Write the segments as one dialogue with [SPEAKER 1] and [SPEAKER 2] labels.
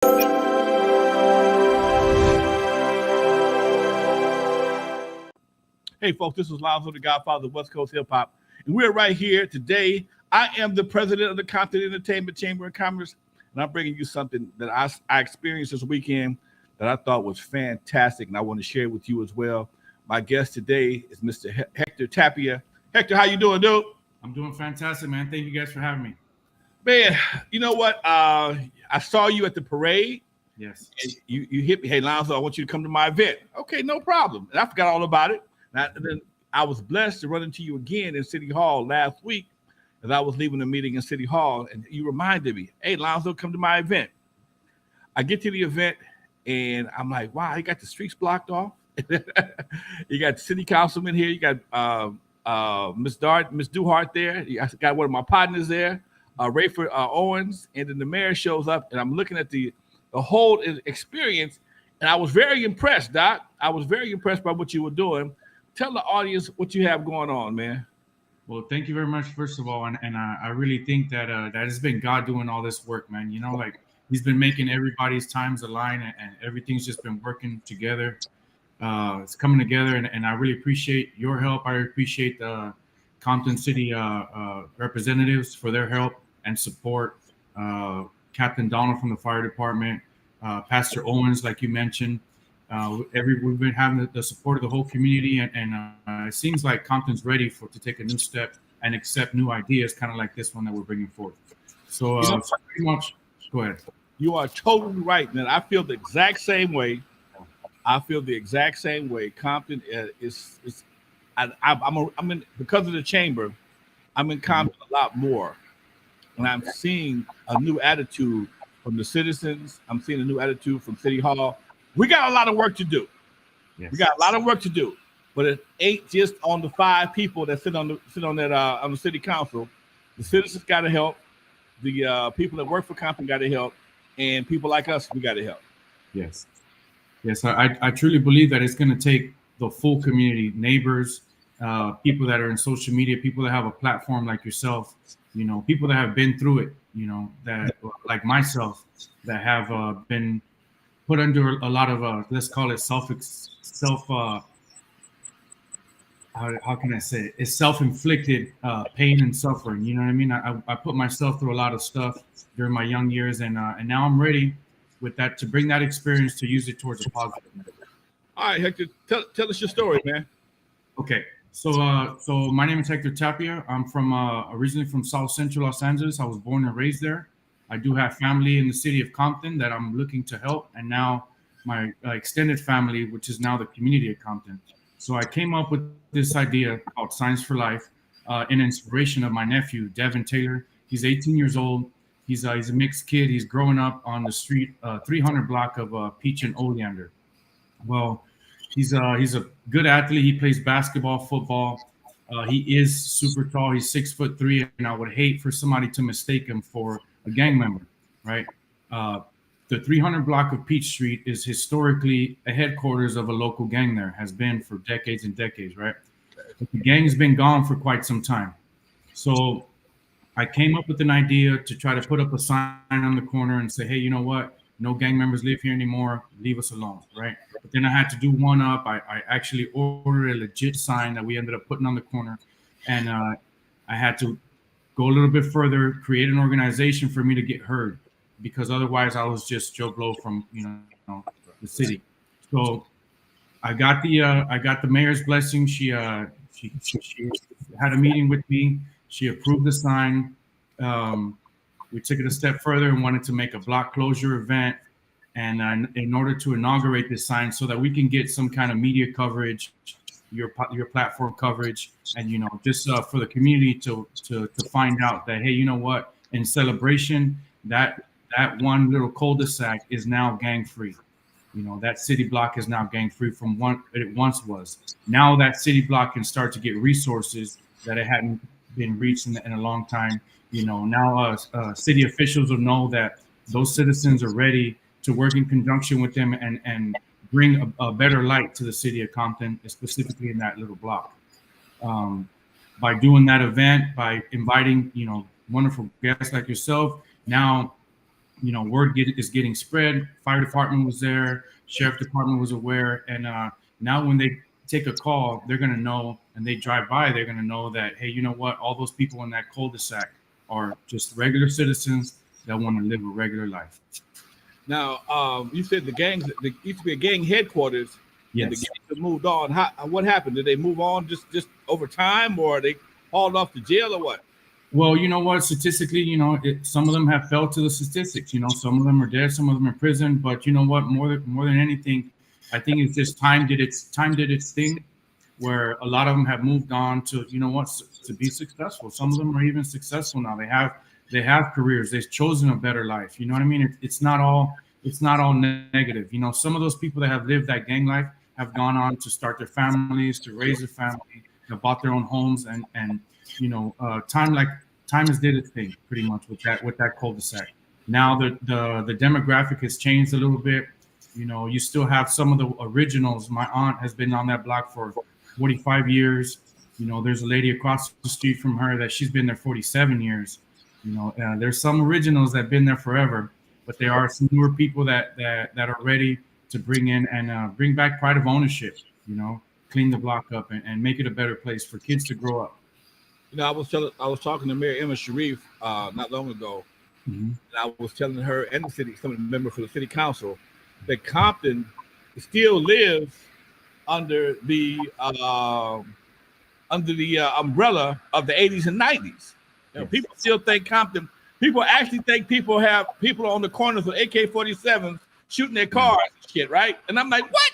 [SPEAKER 1] Hey, folks, this is Lonzo, the Godfather of West Coast Hip Hop, and we're right here today. I am the president of the Compton Entertainment Chamber of Commerce, and I'm bringing you something that I experienced this weekend that I thought was fantastic, and I want to share with you as well. My guest today is Mr. Hector Tapia. Hector, how you doing, dude?
[SPEAKER 2] I'm doing fantastic, man. Thank you guys for having me.
[SPEAKER 1] Man, you know what? I saw you at the parade.
[SPEAKER 2] Yes.
[SPEAKER 1] And you hit me. Hey, Lonzo, I want you to come to my event. Okay, no problem. And I forgot all about it. And then I was blessed to run into you again in City Hall last week as I was leaving the meeting in City Hall. And you reminded me, hey, Lonzo, come to my event. I get to the event, and I'm like, wow, you got the streets blocked off. You got the city councilman here. You got Miss Duhart there. I got one of my partners there, Rayford Owens. And then the mayor shows up, and I'm looking at the whole experience, and I was very impressed, Doc. I was very impressed by what you were doing. Tell the audience what you have going on, man.
[SPEAKER 2] Well, thank you very much, first of all. And I really think that that has been God doing all this work, man. You know, like he's been making everybody's times align, and everything's just been working together. It's coming together, and I really appreciate your help. I appreciate the Compton City representatives for their help and support. Captain Donald from the fire department, Pastor Owens, like you mentioned. We've been having the support of the whole community, and it seems like Compton's ready to take a new step and accept new ideas, kind of like this one that we're bringing forth. So, pretty much, go ahead.
[SPEAKER 1] You are totally right, man. I feel the exact same way. Compton I'm in, because of the chamber, I'm in Compton a lot more, and I'm seeing a new attitude from the citizens. I'm seeing a new attitude from City Hall. We got a lot of work to do. Yes. We got a lot of work to do, but it ain't just on the 5 people that sit on the city council. The citizens got to help. The people that work for Compton got to help, and people like us, we got to help.
[SPEAKER 2] Yes. I truly believe that it's going to take the full community, neighbors, people that are in social media, people that have a platform like yourself, you know, people that have been through it, you know, that like myself, that have been put under a lot of let's call it how can I say it? It's self-inflicted pain and suffering. You know what I mean? I put myself through a lot of stuff during my young years, and now I'm ready with that to bring that experience to use it towards a positive.
[SPEAKER 1] All right, Hector, tell us your story, man.
[SPEAKER 2] Okay, so my name is Hector Tapia. I'm from originally from South Central Los Angeles. I was born and raised there. I do have family in the city of Compton that I'm looking to help, and now my extended family, which is now the community of Compton. So I came up with this idea called Signs for Life, in inspiration of my nephew, Devin Taylor. He's 18 years old. He's a mixed kid. He's growing up on the street, 300 block of Peach and Oleander. Well, he's a good athlete. He plays basketball, football. He is super tall. He's 6'3", and I would hate for somebody to mistake him for a gang member, right? The 300 block of Peach Street is historically a headquarters of a local gang. There has been for decades and decades, right? But the gang's been gone for quite some time. So I came up with an idea to try to put up a sign on the corner and say, hey, you know what? No gang members live here anymore. Leave us alone, right? But then I had to do one up. I actually ordered a legit sign that we ended up putting on the corner. And I had to go a little bit further, create an organization for me to get heard, because otherwise I was just Joe Blow from the city. So I got the mayor's blessing. She had a meeting with me. She approved the sign. We took it a step further and wanted to make a block closure event, and in order to inaugurate this sign so that we can get some kind of media coverage, your platform coverage, and just for the community to find out that, hey, you know what, in celebration, that one little cul-de-sac is now gang free. That city block is now gang free from what it once was. Now that city block can start to get resources that it hadn't been reached in a long time. Now city officials will know that those citizens are ready to work in conjunction with them and bring a better light to the city of Compton, specifically in that little block. By doing that event, by inviting, wonderful guests like yourself, now word is getting spread. Fire department was there, sheriff department was aware, and now when they take a call, they're gonna know, and they drive by, they're gonna know that, hey, you know what? All those people in that cul-de-sac are just regular citizens that want to live a regular life.
[SPEAKER 1] Now, you said the gangs, there used to be a gang headquarters.
[SPEAKER 2] Yes.
[SPEAKER 1] And the gangs have moved on. What happened? Did they move on just over time, or they hauled off to jail, or what?
[SPEAKER 2] Well, you know what? Statistically, some of them have fell to the statistics. Some of them are dead, some of them in prison. But you know what? More than anything, I think it's just time did its thing, where a lot of them have moved on to to be successful. Some of them are even successful now. They have careers. They've chosen a better life. You know what I mean? It's not all negative. Some of those people that have lived that gang life have gone on to start their families, to raise their family, have bought their own homes, and time has did its thing pretty much with that cul-de-sac. Now the demographic has changed a little bit. You still have some of the originals. My aunt has been on that block for 45 years. There's a lady across the street from her that she's been there 47 years. There's some originals that have been there forever, but there are some newer people that are ready to bring in and bring back pride of ownership, clean the block up and make it a better place for kids to grow up.
[SPEAKER 1] I was talking to Mayor Emma Sharif not long ago, and I was telling her and the city, some of the members for the city council, that Compton still lives under the umbrella of the 80s and 90s. People still think Compton. People actually think people have people on the corners with AK-47s shooting their cars and shit, right? And I'm like, what?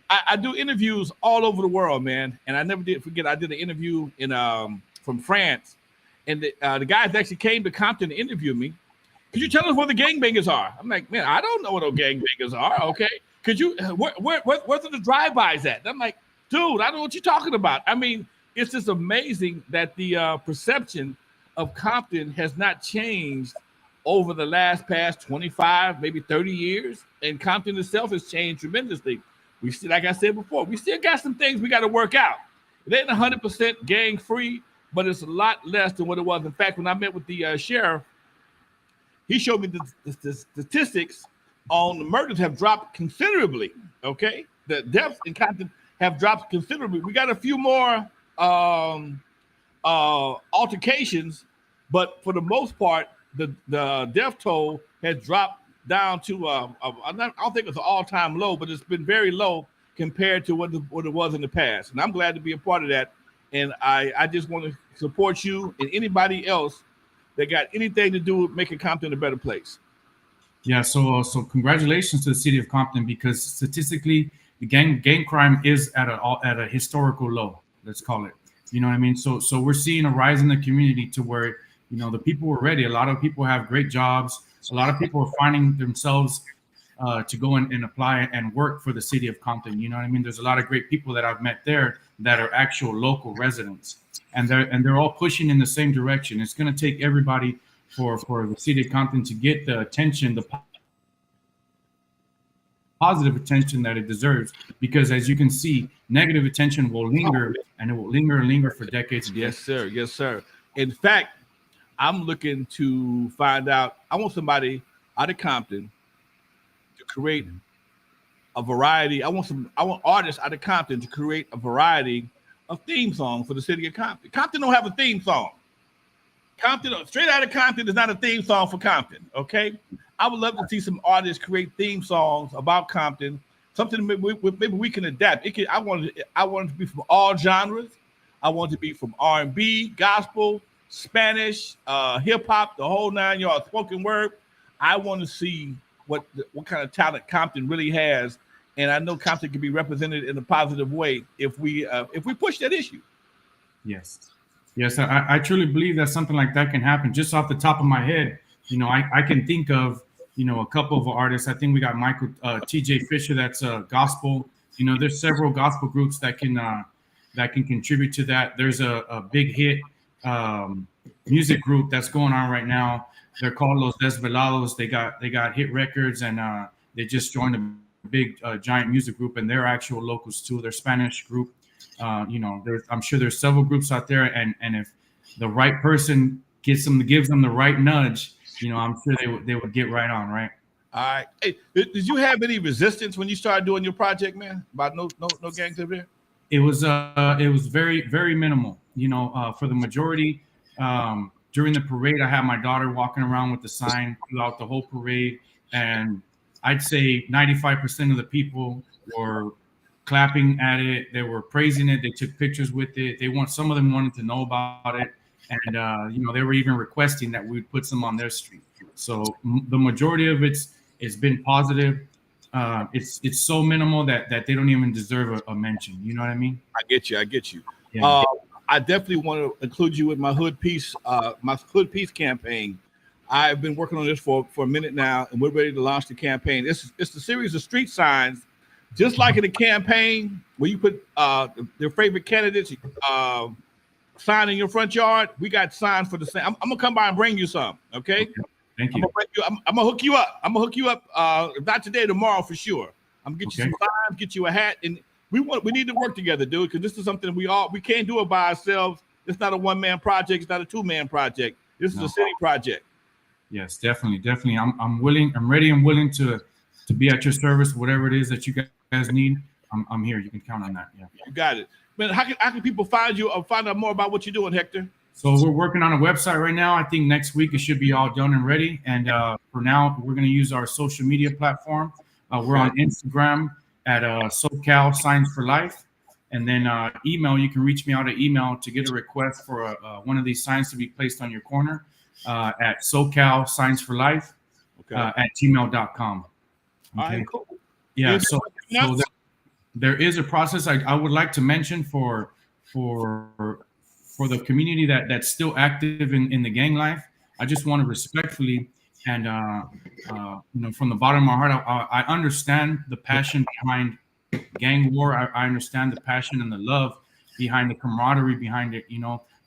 [SPEAKER 1] I do interviews all over the world, man. And I never did forget. I did an interview in from France, and the guys actually came to Compton to interview me. Could you tell us where the gangbangers are? I'm like, man, I don't know where those gangbangers are. Okay, could you? Where's the drive-bys at? And I'm like, dude, I don't know what you're talking about. I mean, it's just amazing that the perception of Compton has not changed over the past 25, maybe 30 years. And Compton itself has changed tremendously. We still, like I said before, we still got some things we got to work out. It ain't 100% gang free, but it's a lot less than what it was. In fact, when I met with the sheriff, he showed me the statistics on the murders have dropped considerably. Okay, the deaths in Compton have dropped considerably. We got a few more altercations, but for the most part, the death toll has dropped down to I don't think it's an all-time low, but it's been very low compared to what it was in the past. And I'm glad to be a part of that. And I just want to support you and anybody else that got anything to do with making Compton a better place.
[SPEAKER 2] Yeah, so congratulations to the city of Compton, because statistically, the gang crime is at a historical low. Let's call it. You know what I mean? So we're seeing a rise in the community to where the people were ready. A lot of people have great jobs. A lot of people are finding themselves to go and apply and work for the city of Compton. You know what I mean? There's a lot of great people that I've met there that are actual local residents, and they're all pushing in the same direction. It's going to take everybody for the city of Compton to get the attention, the positive attention that it deserves, because as you can see, negative attention will linger, and it will linger and linger for decades.
[SPEAKER 1] Yes, sir. Yes, sir. In fact, I'm looking to find out. I want somebody out of Compton to create a variety. I want artists out of Compton to create a variety of theme songs for the city of Compton. Compton don't have a theme song. Compton, straight out of Compton, is not a theme song for Compton. Okay, I would love to see some artists create theme songs about Compton. Something maybe we can adapt. I want it to be from all genres. I want it to be from R&B, gospel, Spanish, hip hop, the whole 9 yards, spoken word. I want to see what kind of talent Compton really has, and I know Compton can be represented in a positive way if we push that issue. Yes,
[SPEAKER 2] I truly believe that something like that can happen. Just off the top of my head, I can think of a couple of artists. I think we got Michael T.J. Fisher, that's gospel. There's several gospel groups that can contribute to that. There's a big hit music group that's going on right now. They're called Los Desvelados. They got hit records, and they just joined a big giant music group, and they're actual locals too. They're Spanish group. I'm sure there's several groups out there, and if the right person gives them the right nudge, I'm sure they would get right on, right?
[SPEAKER 1] All right. Hey, did you have any resistance when you started doing your project, man? About no gangs over there?
[SPEAKER 2] It was very very minimal. For the majority, during the parade, I had my daughter walking around with the sign throughout the whole parade, and I'd say 95% of the people were clapping at it. They were praising it. They took pictures with it. Some of them wanted to know about it, and they were even requesting that we would put some on their street. So the majority of it's been positive. It's so minimal that they don't even deserve a mention. You know what I mean?
[SPEAKER 1] I get you.
[SPEAKER 2] Yeah.
[SPEAKER 1] I definitely want to include you with my Hood Peace campaign. I've been working on this for a minute now, and we're ready to launch the campaign. It's a series of street signs, just like in a campaign where you put their favorite candidates sign in your front yard. We got signs for the same. I'm gonna come by and bring you some. Okay.
[SPEAKER 2] Thank you.
[SPEAKER 1] I'm gonna hook you up. If not today, tomorrow for sure. I'm gonna get you some signs, get you a hat, and we need to work together, dude, because this is something we can't do it by ourselves. It's not a one-man project. It's not a two-man project. This is a city project.
[SPEAKER 2] Yes, definitely. I'm willing. I'm ready and willing to be at your service. Whatever it is that you guys need, I'm here. You can count on that. Yeah.
[SPEAKER 1] You got it. Man, how can people find you or find out more about what you're doing, Hector?
[SPEAKER 2] So we're working on a website right now. I think next week it should be all done and ready. And for now, we're going to use our social media platform. We're on Instagram at SoCal Signs for Life. And then email, you can reach me out at email to get a request for one of these signs to be placed on your corner at SoCal Signs for Life at gmail.com.
[SPEAKER 1] Okay. All right, cool.
[SPEAKER 2] Yeah, so there is a process I would like to mention for the community that's still active in the gang life. I just want to respectfully and from the bottom of my heart, I understand the passion behind gang war. I understand the passion and the love behind the camaraderie behind it,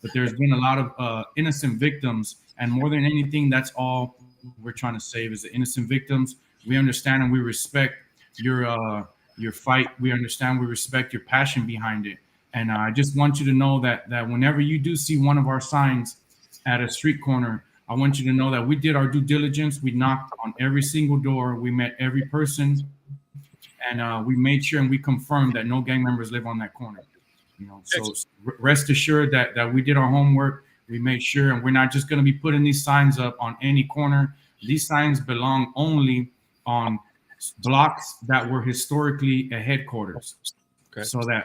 [SPEAKER 2] but there's been a lot of innocent victims, and more than anything, that's all we're trying to save is the innocent victims. We understand and we respect your fight. We understand, we respect your passion behind it. And I just want you to know that whenever you do see one of our signs at a street corner, I want you to know that we did our due diligence. We knocked on every single door. We met every person, and we made sure and we confirmed that no gang members live on that corner. So rest assured that we did our homework. We made sure, and we're not just going to be putting these signs up on any corner. These signs belong only on blocks that were historically a headquarters, so that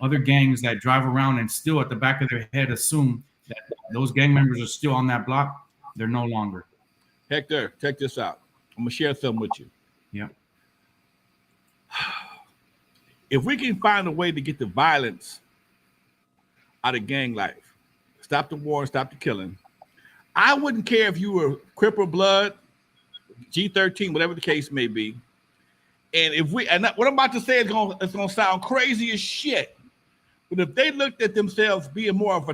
[SPEAKER 2] other gangs that drive around and still at the back of their head assume that those gang members are still on that block. They're no longer.
[SPEAKER 1] Hector, check this out. I'm gonna share something with you.
[SPEAKER 2] Yeah.
[SPEAKER 1] If we can find a way to get the violence out of gang life, stop the war, stop the killing, I wouldn't care if you were Crip or Blood, G13, whatever the case may be. And what I'm about to say is gonna sound crazy as shit. But if they looked at themselves being more of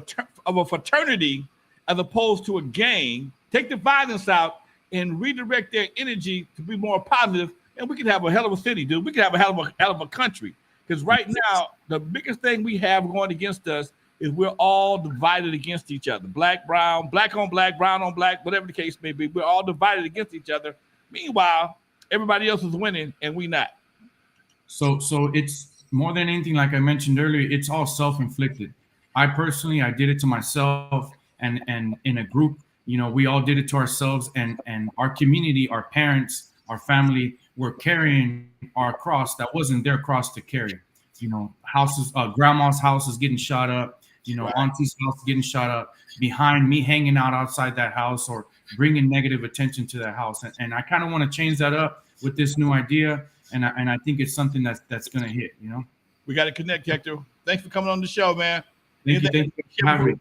[SPEAKER 1] a fraternity as opposed to a gang, take the violence out and redirect their energy to be more positive, and we could have a hell of a city, dude. We could have a hell of a country. Because right now, the biggest thing we have going against us is we're all divided against each other. Black, brown, black on black, brown on black, whatever the case may be. We're all divided against each other. Meanwhile, everybody else is winning and we not.
[SPEAKER 2] So it's more than anything, like I mentioned earlier, it's all self-inflicted. I did it to myself, and in a group, we all did it to ourselves, and our community, our parents, our family were carrying our cross that wasn't their cross to carry. Houses, grandma's house is getting shot up, right. Auntie's house getting shot up, behind me hanging out outside that house or bringing negative attention to that house. And I kind of want to change that up with this new idea. And I think it's something that's going to hit,
[SPEAKER 1] We got to connect, Hector. Thanks for coming on the show, man.
[SPEAKER 2] Thank you for having me.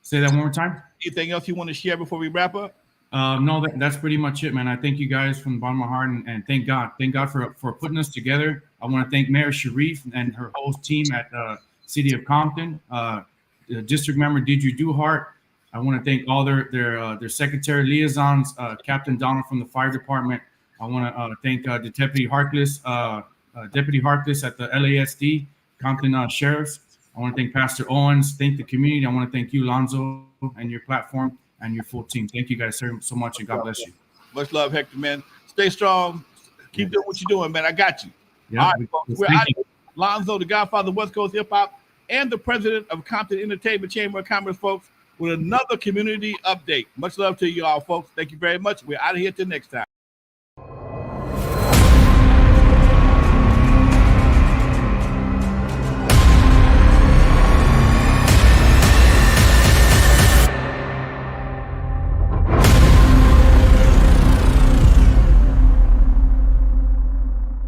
[SPEAKER 2] Say that one more time.
[SPEAKER 1] Anything else you want to share before we wrap up?
[SPEAKER 2] No, that's pretty much it, man. I thank you guys from the bottom of my heart, and thank God for putting us together. I want to thank Mayor Sharif and her whole team at City of Compton, District Member Deidre Duhart. I want to thank all their secretary liaisons, Captain Donald from the fire department. I want to thank the Deputy Harkless at the LASD, Compton Sheriffs. I want to thank Pastor Owens. Thank the community. I want to thank you, Lonzo, and your platform. and your full team. Thank you guys so much, and God bless you.
[SPEAKER 1] Much love, Hector, man. Stay strong. Keep doing what you're doing, man. I got you.
[SPEAKER 2] Yeah,
[SPEAKER 1] all right, folks. We're out of here. Lonzo, the godfather of West Coast hip hop, and the president of Compton Entertainment Chamber of Commerce, folks, with another community update. Much love to you all, folks. Thank you very much. We're out of here till next time.